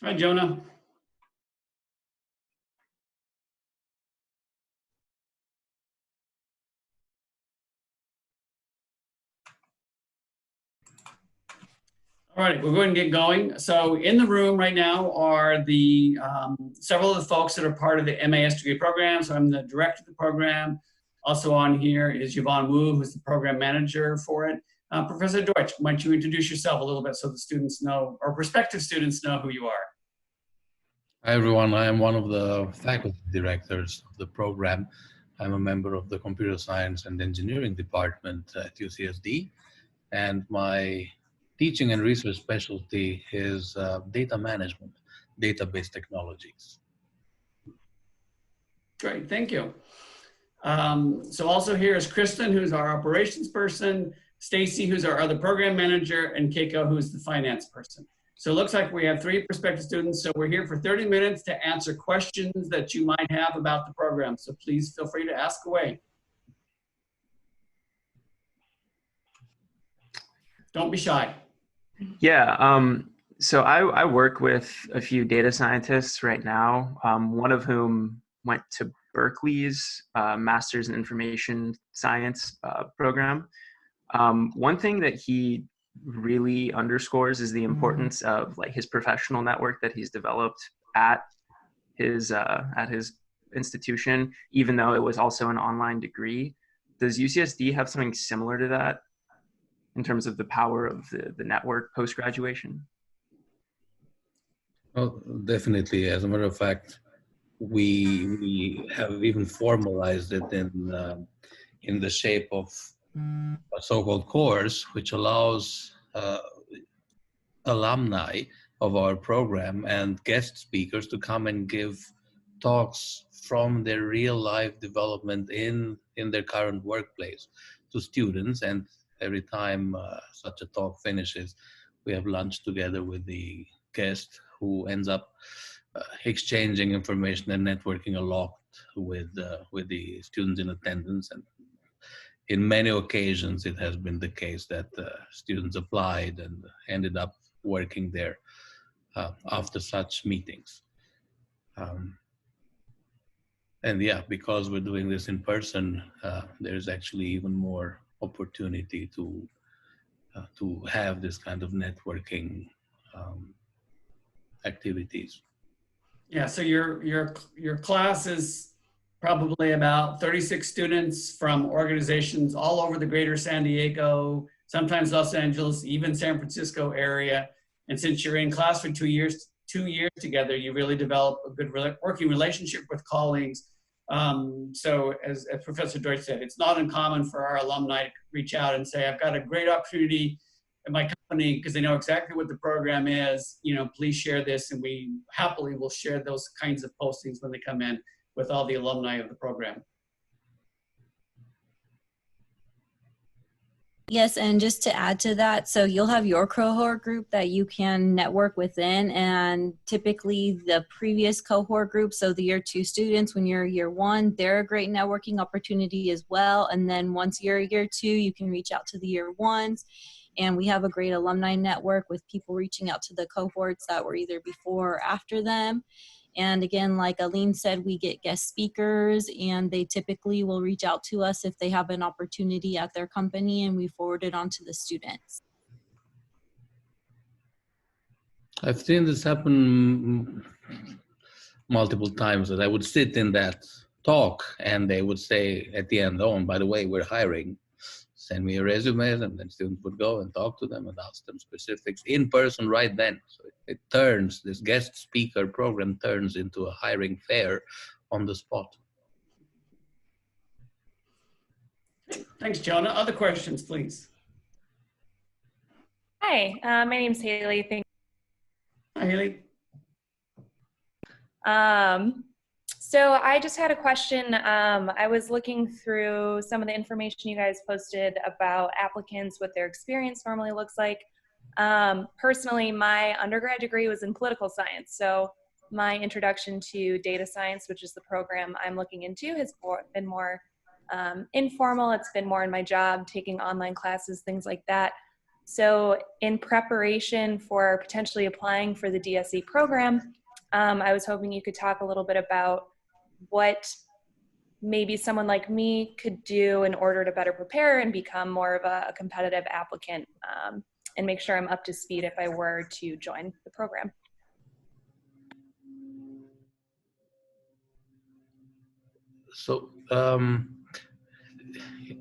Hi, Jonah. All right, we're going to get going. So in the room right now are the several of the folks that are part of the MAS degree program. So I'm the director of the program. Also on here is Yvonne Wu, who's the program manager for it. Professor Deutsch, why don't you introduce yourself a little bit so the students know, or prospective students know who you are. Hi everyone, I am one of the faculty directors of the program. I'm a member of the Computer Science and Engineering Department at UCSD, and my teaching and research specialty is data management, database technologies. Great, thank you. So also here is Kristen, who's our operations person, Stacy, who's our other program manager, and Keiko, who's the finance person. So it looks like we have 3 prospective students. So we're here for 30 minutes to answer questions that you might have about the program. So please feel free to ask away. Don't be shy. Yeah, so I work with a few data scientists right now, one of whom went to Berkeley's Master's in Information Science program. One thing that he really underscores is the importance of like his professional network that he's developed at his institution, even though it was also an online degree. Does UCSD have something similar to that in terms of the power of the network post-graduation? Well, definitely. As a matter of fact, we have even formalized it in the shape of a so-called course, which allows alumni of our program and guest speakers to come and give talks from their real life development in their current workplace to students. And every time such a talk finishes, we have lunch together with the guest, who ends up exchanging information and networking a lot with the students in attendance. And in many occasions, it has been the case that students applied and ended up working there after such meetings. And yeah, because we're doing this in person, there's actually even more opportunity to have this kind of networking activities. Yeah, so your class is probably about 36 students from organizations all over the greater San Diego, sometimes Los Angeles, even San Francisco area. And since you're in class for 2 years together, you really develop a good working relationship with colleagues. So as Professor Deutsch said, it's not uncommon for our alumni to reach out and say, I've got a great opportunity at my company, because they know exactly what the program is, please share this, and we happily will share those kinds of postings when they come in with all the alumni of the program. Yes, and just to add to that, so you'll have your cohort group that you can network within, and typically the previous cohort group, so the year 2 students, when you're year 1, they're a great networking opportunity as well. And then once you're year 2, you can reach out to the year 1s. And we have a great alumni network with people reaching out to the cohorts that were either before or after them. And again, like Alin said, we get guest speakers, and they typically will reach out to us if they have an opportunity at their company, and we forward it on to the students. I've seen this happen multiple times, that I would sit in that talk and they would say at the end, oh, and by the way, we're hiring. Send me a resume, and then students would go and talk to them and ask them specifics in person right then. So it turns, this guest speaker program turns into a hiring fair on the spot. Thanks, Jonah. Other questions, please. Hi, my name's Haley. Hi, Haley. So I just had a question. I was looking through some of the information you guys posted about applicants, what their experience normally looks like. Personally, my undergrad degree was in political science. So my introduction to data science, which is the program I'm looking into, has been more informal. It's been more in my job, taking online classes, things like that. So in preparation for potentially applying for the DSE program, I was hoping you could talk a little bit about what maybe someone like me could do in order to better prepare and become more of a competitive applicant, and make sure I'm up to speed if I were to join the program. So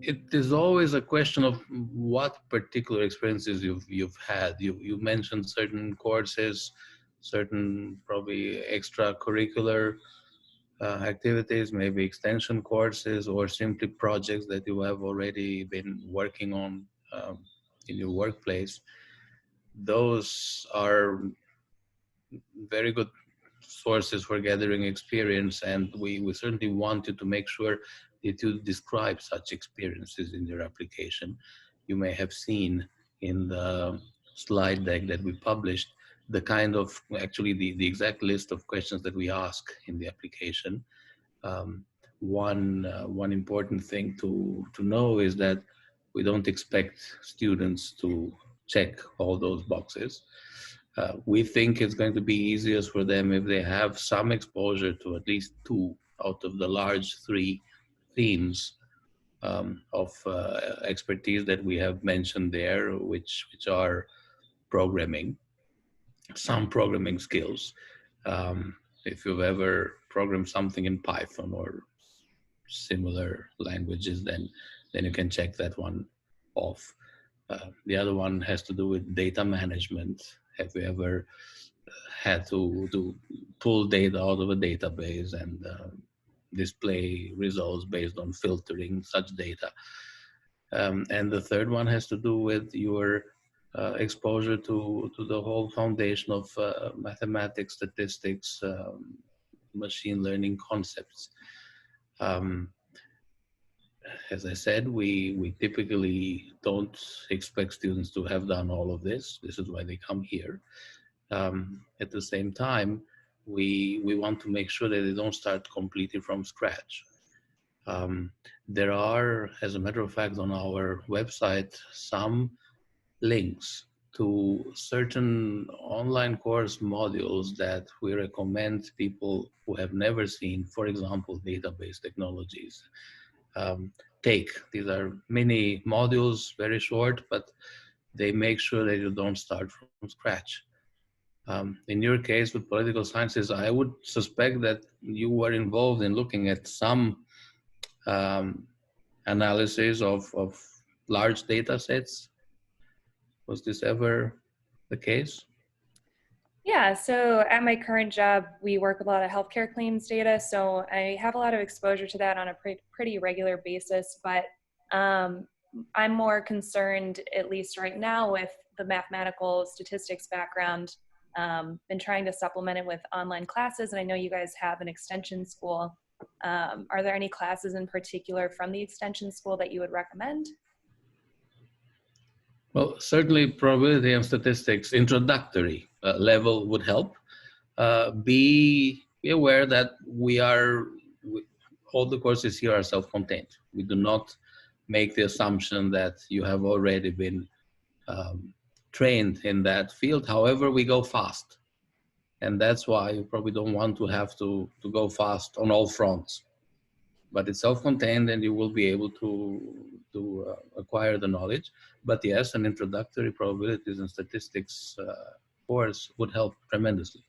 it is always a question of what particular experiences you've had. You mentioned certain courses, certain probably extracurricular activities, maybe extension courses, or simply projects that you have already been working on in your workplace. Those are very good sources for gathering experience, and we certainly wanted to make sure that you describe such experiences in your application. You may have seen in the slide deck that we published the kind of, actually the exact list of questions that we ask in the application. One important thing to know is that we don't expect students to check all those boxes. We think it's going to be easiest for them if they have some exposure to at least 2 out of the large 3 themes of expertise that we have mentioned there, which are programming, some programming skills. If you've ever programmed something in Python or similar languages, then you can check that one off. The other one has to do with data management. Have you ever had to pull data out of a database and display results based on filtering such data? And the third one has to do with your exposure to the whole foundation of mathematics, statistics, machine learning concepts. As I said, we typically don't expect students to have done all of this. This is why they come here. At the same time, we want to make sure that they don't start completely from scratch. There are, as a matter of fact, on our website, some links to certain online course modules that we recommend people who have never seen, for example, database technologies, take. These are mini modules, very short, but they make sure that you don't start from scratch. In your case with political sciences, I would suspect that you were involved in looking at some analysis of large data sets. Was this ever the case? Yeah, so at my current job, we work with a lot of healthcare claims data, so I have a lot of exposure to that on a pretty regular basis, but I'm more concerned, at least right now, with the mathematical statistics background, and trying to supplement it with online classes, and I know you guys have an extension school. Are there any classes in particular from the extension school that you would recommend? Well, certainly probability and statistics introductory level would help. Be aware that all the courses here are self-contained. We do not make the assumption that you have already been trained in that field. However, we go fast. And that's why you probably don't want to have to go fast on all fronts. But it's self-contained and you will be able to acquire the knowledge. But yes, an introductory probabilities and statistics course would help tremendously.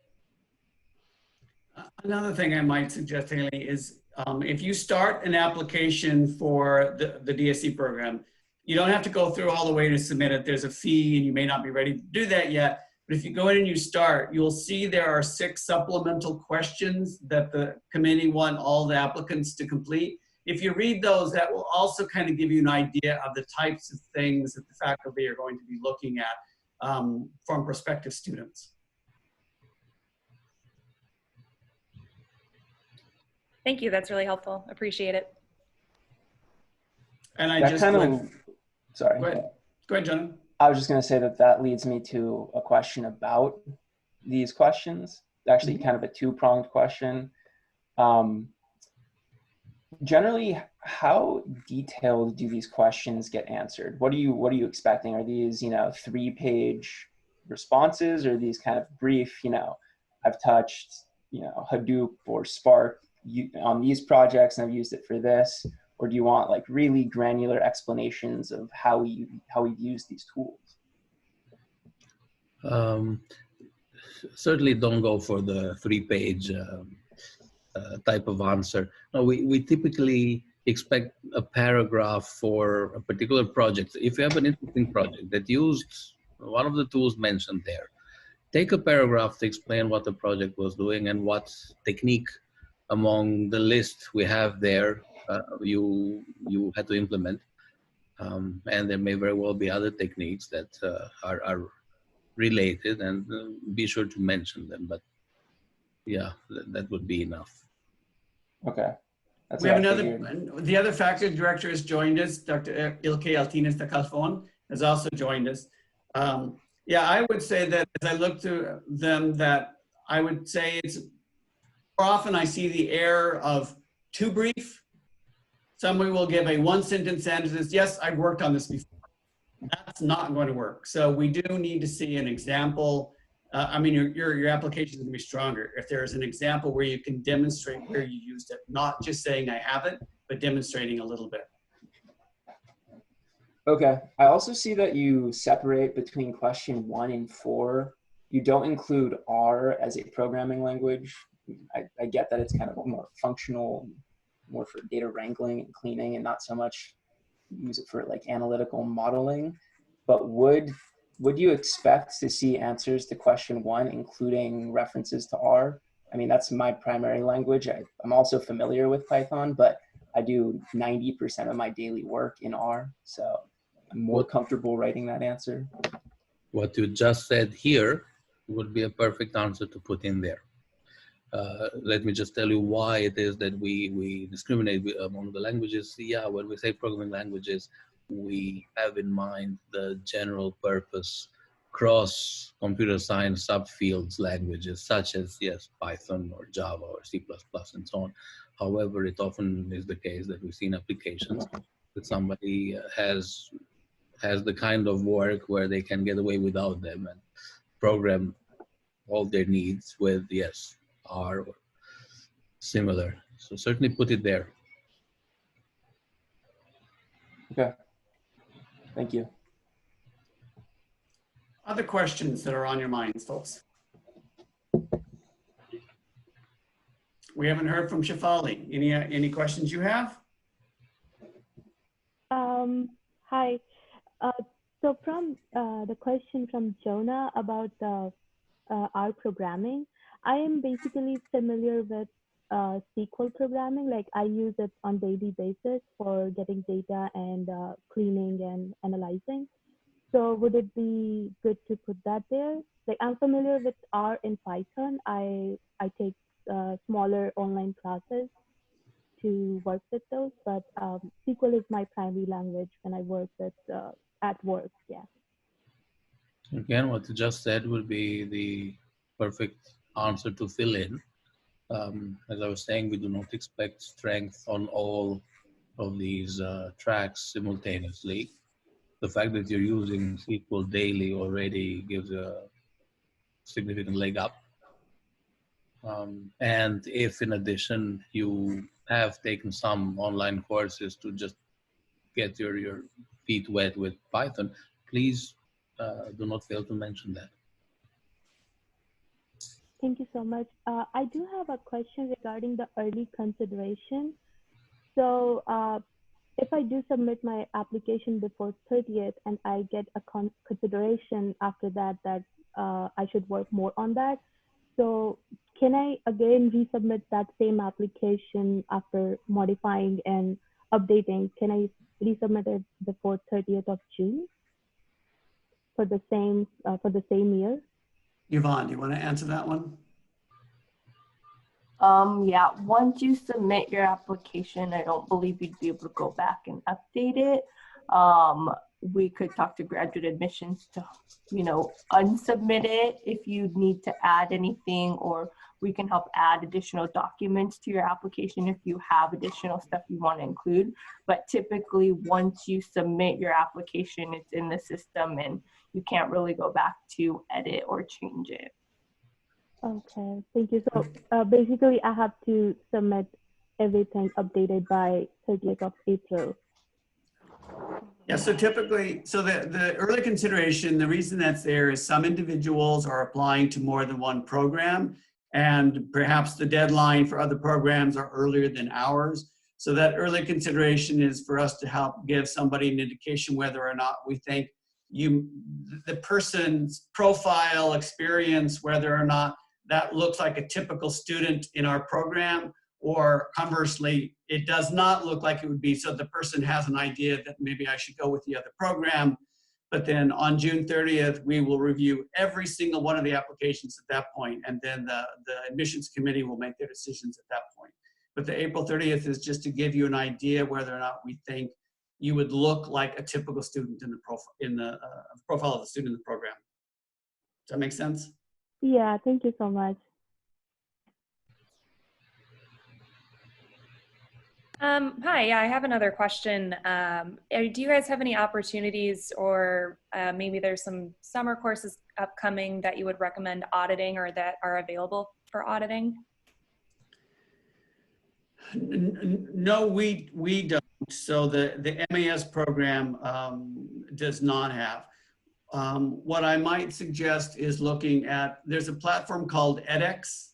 Another thing I might suggest, Haley, is if you start an application for the DSE program, you don't have to go through all the way to submit it. There's a fee and you may not be ready to do that yet. But if you go in and you start, you'll see there are 6 supplemental questions that the committee want all the applicants to complete. If you read those, that will also kind of give you an idea of the types of things that the faculty are going to be looking at from prospective students. Thank you, that's really helpful. Appreciate it. And I that just kind went, of, sorry. go ahead, Jonathan. I was just going to say that leads me to a question about these questions. Actually, kind of a 2-pronged question. Generally, how detailed do these questions get answered? What are you expecting? Are these, 3-page responses, or are these kind of brief, I've touched, Hadoop or Spark on these projects and I've used it for this? Or do you want like really granular explanations of how we've used these tools? Certainly don't go for the 3-page type of answer. No, we typically expect a paragraph for a particular project. If you have an interesting project that used one of the tools mentioned there, take a paragraph to explain what the project was doing and what technique among the list we have there you had to implement. And there may very well be other techniques that are related, and be sure to mention them. But yeah, that would be enough. Okay. That's We have what I another, figured. the other faculty director has joined us. Dr. Ilkay Altintas de Callafon has also joined us. Yeah, I would say that as I look to them, that I would say it's more often I see the error of too brief. Somebody will give a 1-sentence answer. Yes, I've worked on this before. That's not going to work. So we do need to see an example. I mean, your application is going to be stronger if there is an example where you can demonstrate where you used it, not just saying I haven't, but demonstrating a little bit. Okay. I also see that you separate between question 1 and 4. You don't include R as a programming language. I get that it's kind of more functional, more for data wrangling and cleaning, and not so much use it for like analytical modeling. But would you expect to see answers to question 1 including references to R? I mean, that's my primary language. I'm also familiar with Python, but I do 90% of my daily work in R, so I'm more comfortable writing that answer. What you just said here would be a perfect answer to put in there. Let me just tell you why it is that we discriminate among the languages. Yeah, when we say programming languages, we have in mind the general purpose cross computer science subfields languages such as, yes, Python or Java or C++ and so on. However, it often is the case that we see in applications that somebody has the kind of work where they can get away without them and program all their needs with, yes, R or similar. So certainly put it there. Okay. Thank you. Other questions that are on your minds, folks? We haven't heard from Shafali. Any questions you have? Hi. So from the question from Jonah about the R programming, I am basically familiar with SQL programming. Like I use it on daily basis for getting data and cleaning and analyzing. So would it be good to put that there? Like I'm familiar with R in Python. I take smaller online classes to work with those, but SQL is my primary language when I work with at work. Yeah. Again, what you just said would be the perfect answer to fill in. As I was saying, we do not expect strength on all of these tracks simultaneously. The fact that you're using SQL daily already gives a significant leg up. And if in addition you have taken some online courses to just get your feet wet with Python, please do not fail to mention that. Thank you so much. I do have a question regarding the early consideration. So if I do submit my application before 30th and I get a consideration after that, I should work more on that. So can I again resubmit that same application after modifying and updating? Can I resubmit it before 30th of June for the same year? Yvonne, do you want to answer that one? Yeah, once you submit your application, I don't believe you'd be able to go back and update it. we could talk to graduate admissions to, unsubmit it if you need to add anything, or we can help add additional documents to your application if you have additional stuff you want to include. But typically, once you submit your application, it's in the system and you can't really go back to edit or change it. Okay, thank you. So basically, I have to submit everything updated by 30th of April. Yeah, so typically, so the early consideration, the reason that's there is some individuals are applying to more than one program, and perhaps the deadline for other programs are earlier than ours. So that early consideration is for us to help give somebody an indication whether or not we think the person's profile, experience, whether or not that looks like a typical student in our program, or conversely, it does not look like it would be, so the person has an idea that maybe I should go with the other program. But then on June 30th, we will review every single one of the applications at that point, and then the admissions committee will make their decisions at that point. But the April 30th is just to give you an idea whether or not we think you would look like a typical student in the profile of the student in the program. Does that make sense? Yeah, thank you so much. Hi, yeah, I have another question. Do you guys have any opportunities, or maybe there's some summer courses upcoming that you would recommend auditing or that are available for auditing? No, we don't. So the MAS program does not have. What I might suggest is looking at, there's a platform called edX,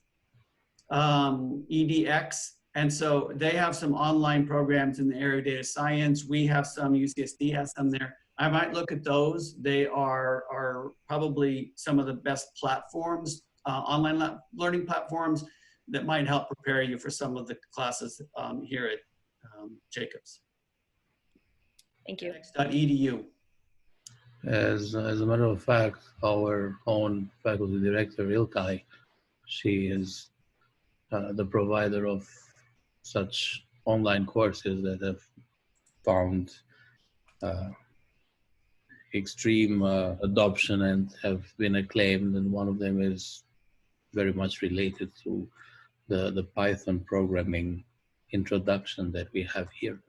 EDX. And so they have some online programs in the area of data science. We have some, UCSD has some there. I might look at those. They are probably some of the best platforms, online learning platforms that might help prepare you for some of the classes here at Jacobs. Thank you. edX.edu. As a matter of fact, our own faculty director, Ilkay, she is the provider of such online courses that have found extreme adoption and have been acclaimed, and one of them is very much related to the Python programming introduction that we have here.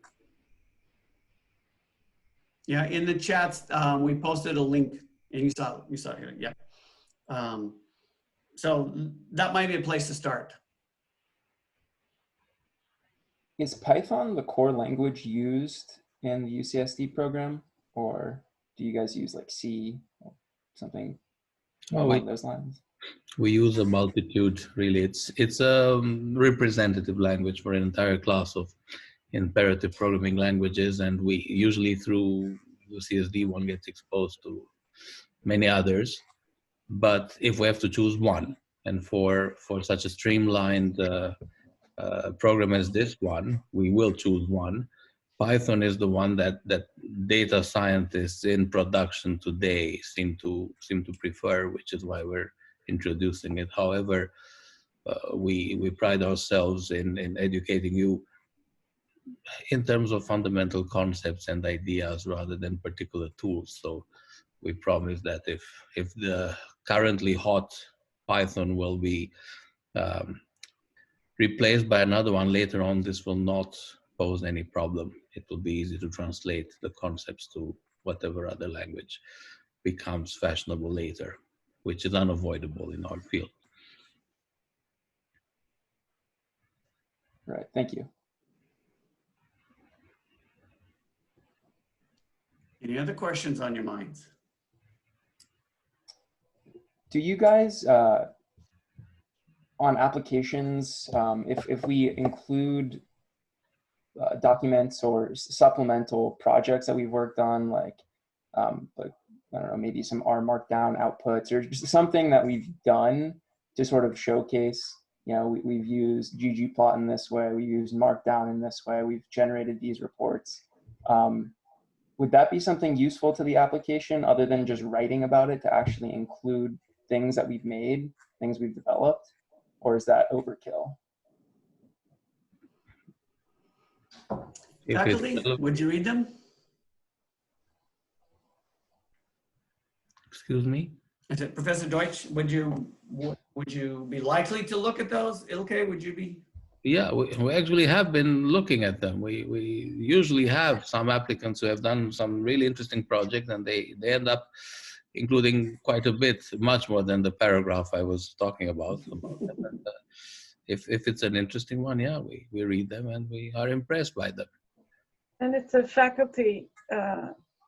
Yeah, in the chats, we posted a link, and you saw it here, yeah. So that might be a place to start. Is Python the core language used in the UCSD program, or do you guys use like C or something along those lines? We use a multitude, really. It's a representative language for an entire class of imperative programming languages, and we usually through UCSD one gets exposed to many others. But if we have to choose one, and for such a streamlined program as this one, we will choose one. Python is the one that data scientists in production today seem to prefer, which is why we're introducing it. However, we pride ourselves in educating you in terms of fundamental concepts and ideas rather than particular tools. So we promise that if the currently hot Python will be replaced by another one later on, this will not pose any problem. It will be easy to translate the concepts to whatever other language becomes fashionable later, which is unavoidable in our field. Right, thank you. Any other questions on your minds? Do you guys, on applications, if we include documents or supplemental projects that we've worked on, like I don't know, maybe some R Markdown outputs or just something that we've done to sort of showcase, you know, we've used ggplot in this way, we used Markdown in this way, we've generated these reports. Would that be something useful to the application other than just writing about it, to actually include things that we've made, things we've developed, or is that overkill? Faculty, would you read them? Excuse me? I said, Professor Deutsch, would you be likely to look at those? Ilkay, would you be? Yeah, we actually have been looking at them. We usually have some applicants who have done some really interesting projects, and they end up including quite a bit, much more than the paragraph I was talking about them. And, if it's an interesting one, yeah, we read them and we are impressed by them. And it's a faculty,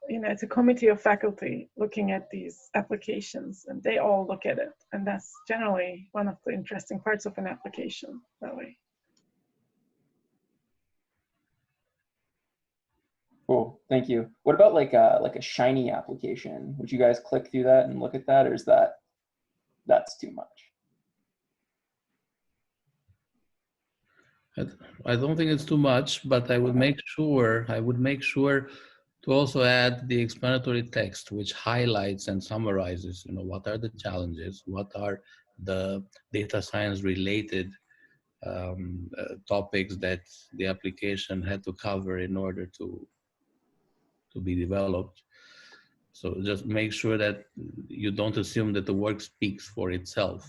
it's a committee of faculty looking at these applications, and they all look at it. And that's generally one of the interesting parts of an application that way. Cool, thank you. What about like a Shiny application? Would you guys click through that and look at that, or is that's too much? I don't think it's too much, but I would make sure to also add the explanatory text, which highlights and summarizes, what are the challenges, what are the data science related topics that the application had to cover in order to be developed. So just make sure that you don't assume that the work speaks for itself.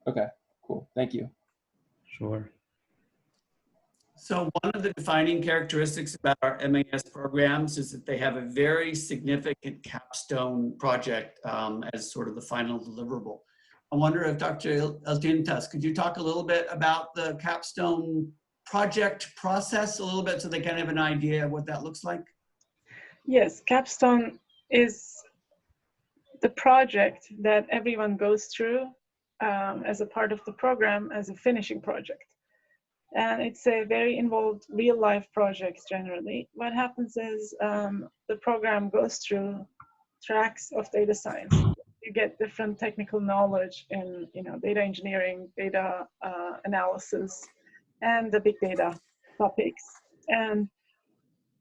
Okay, cool, thank you. Sure. So one of the defining characteristics about our MAS programs is that they have a very significant capstone project as sort of the final deliverable. I wonder if Dr. Altintas, could you talk a little bit about the capstone project process a little bit so they kind of have an idea of what that looks like? Yes, capstone is the project that everyone goes through as a part of the program as a finishing project. And it's a very involved real life project generally. What happens is the program goes through tracks of data science. You get different technical knowledge in data engineering, data analysis, and the big data topics. And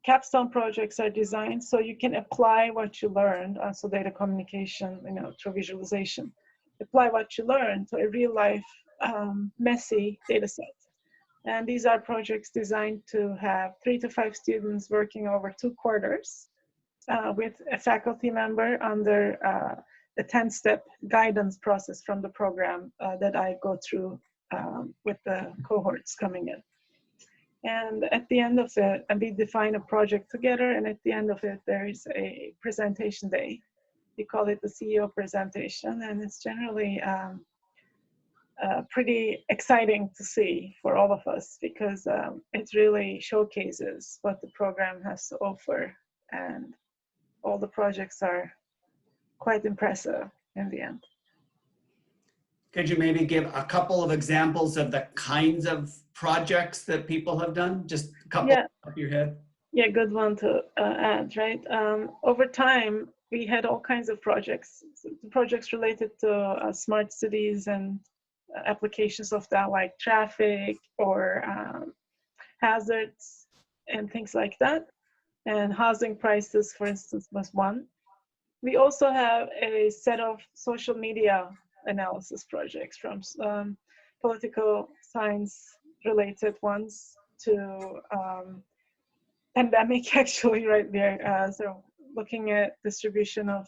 capstone projects are designed so you can apply what you learned, so data communication, through visualization. Apply what you learned to a real life messy data set. And these are projects designed to have 3 to 5 students working over 2 quarters with a faculty member under the 10-step guidance process from the program that I go through with the cohorts coming in. And at the end of it, and we define a project together, and at the end of it, there is a presentation day. We call it the CEO presentation, and it's generally pretty exciting to see for all of us because it really showcases what the program has to offer, and all the projects are quite impressive in the end. Could you maybe give a couple of examples of the kinds of projects that people have done? Just a couple off your head. Yeah, good one to add, right? Over time, we had all kinds of projects. Projects related to smart cities and applications of that, like traffic or hazards and things like that. And housing prices, for instance, was one. We also have a set of social media analysis projects, from political science related ones to pandemic, actually, right there. So looking at distribution of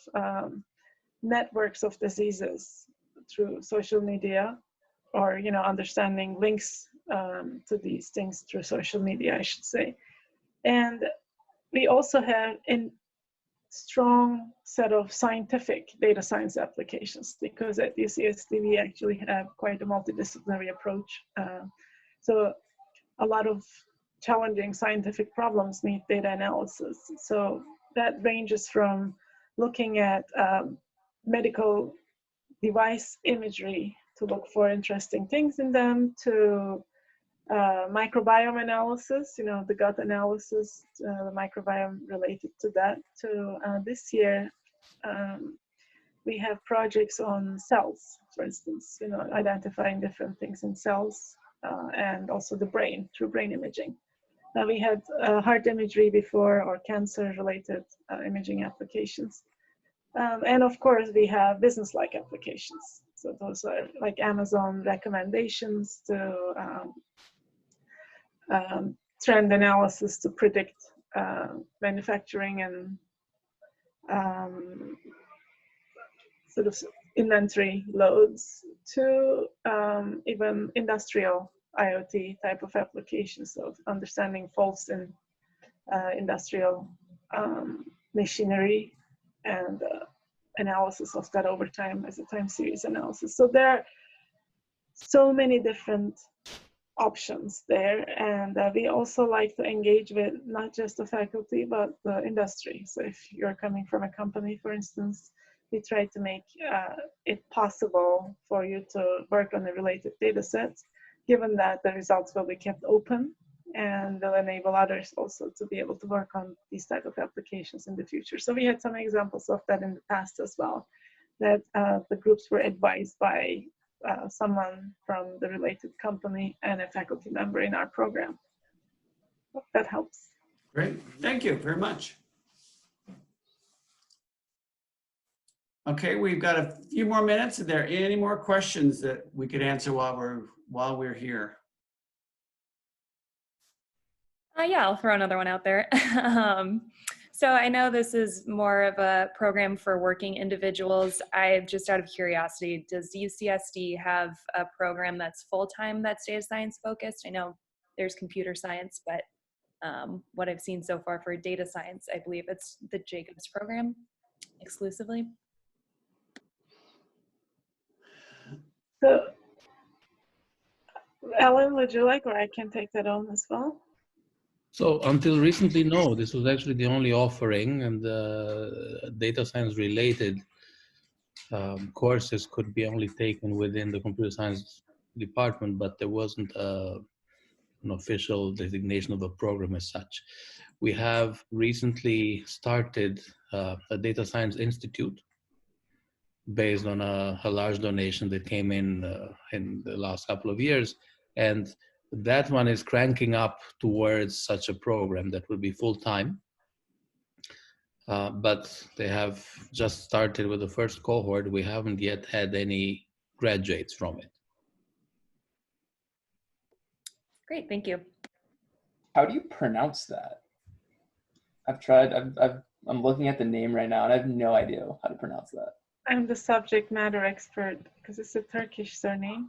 networks of diseases through social media, or understanding links to these things through social media, I should say. And we also have a strong set of scientific data science applications, because at UCSD we actually have quite a multidisciplinary approach. So a lot of challenging scientific problems need data analysis. So that ranges from looking at medical device imagery to look for interesting things in them, to microbiome analysis, the gut analysis, the microbiome related to that. To this year, we have projects on cells, for instance, identifying different things in cells, and also the brain through brain imaging. We had heart imagery before, or cancer-related imaging applications. And of course, we have business-like applications. So those are like Amazon recommendations to trend analysis to predict manufacturing and sort of inventory loads to even industrial IoT type of applications of understanding faults in industrial machinery and analysis of that over time as a time series analysis. So there are so many different options there, and we also like to engage with not just the faculty but the industry. So if you're coming from a company, for instance, we try to make it possible for you to work on a related data set, given that the results will be kept open and will enable others also to be able to work on these type of applications in the future. So we had some examples of that in the past as well, that the groups were advised by someone from the related company and a faculty member in our program. Hope that helps. Great, thank you very much. Okay, we've got a few more minutes. Are there any more questions that we could answer while we're here? Yeah, I'll throw another one out there. So I know this is more of a program for working individuals. I just out of curiosity, does UCSD have a program that's full-time that's data science focused? I know there's computer science, but what I've seen so far for data science, I believe it's the Jacobs program exclusively. So, Alin, would you like, or I can take that on as well? So until recently, no, this was actually the only offering, and data science related courses could be only taken within the computer science department, but there wasn't an official designation of a program as such. We have recently started a data science institute based on a large donation that came in the last couple of years. And that one is cranking up towards such a program that would be full-time. But they have just started with the first cohort. We haven't yet had any graduates from it. Great, thank you. How do you pronounce that? I've tried, I'm looking at the name right now and I have no idea how to pronounce that. I'm the subject matter expert because it's a Turkish surname.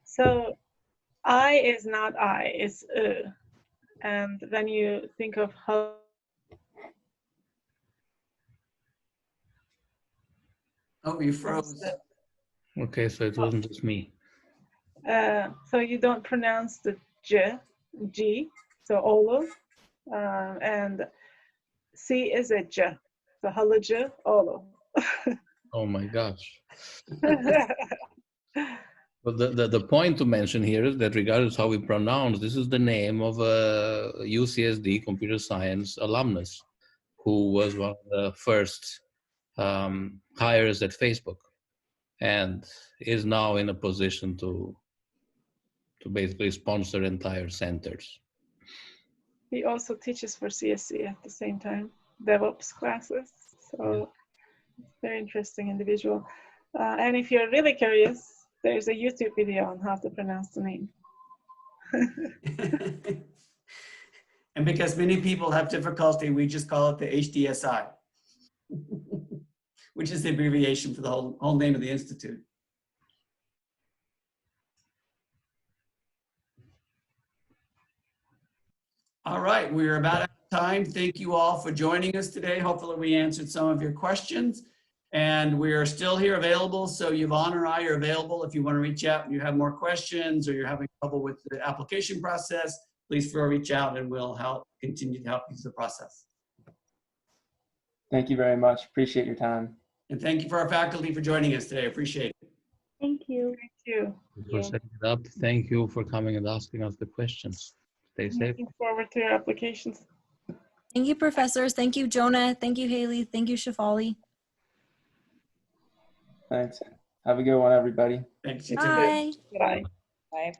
So I is not I, it's and when you think of how Oh, you froze. Okay, so it wasn't just me. so you don't pronounce the G, so Olu, and C is a J, so halıcı, Olu. Oh my gosh. But the point to mention here is that regardless how we pronounce, this is the name of a UCSD computer science alumnus who was one of the first hires at Facebook and is now in a position to basically sponsor entire centers. He also teaches for CSC at the same time, DevOps classes. So very interesting individual. And if you're really curious, there's a YouTube video on how to pronounce the name. And because many people have difficulty, we just call it the HDSI, which is the abbreviation for the whole name of the institute. All right, we're about out of time. Thank you all for joining us today. Hopefully we answered some of your questions. And we are still here available. So Yvonne or I are available if you want to reach out and you have more questions or you're having trouble with the application process, please feel free to reach out and we'll continue to help you through the process. Thank you very much. Appreciate your time. And thank you for our faculty for joining us today. Appreciate it. Thank you. Thank you. For setting it up. Thank you for coming and asking us the questions. Stay safe. Looking forward to your applications. Thank you, professors. Thank you, Jonah. Thank you, Haley. Thank you, Shafali. Thanks. Have a good one, everybody. Thanks. You too. Bye. Bye. Bye.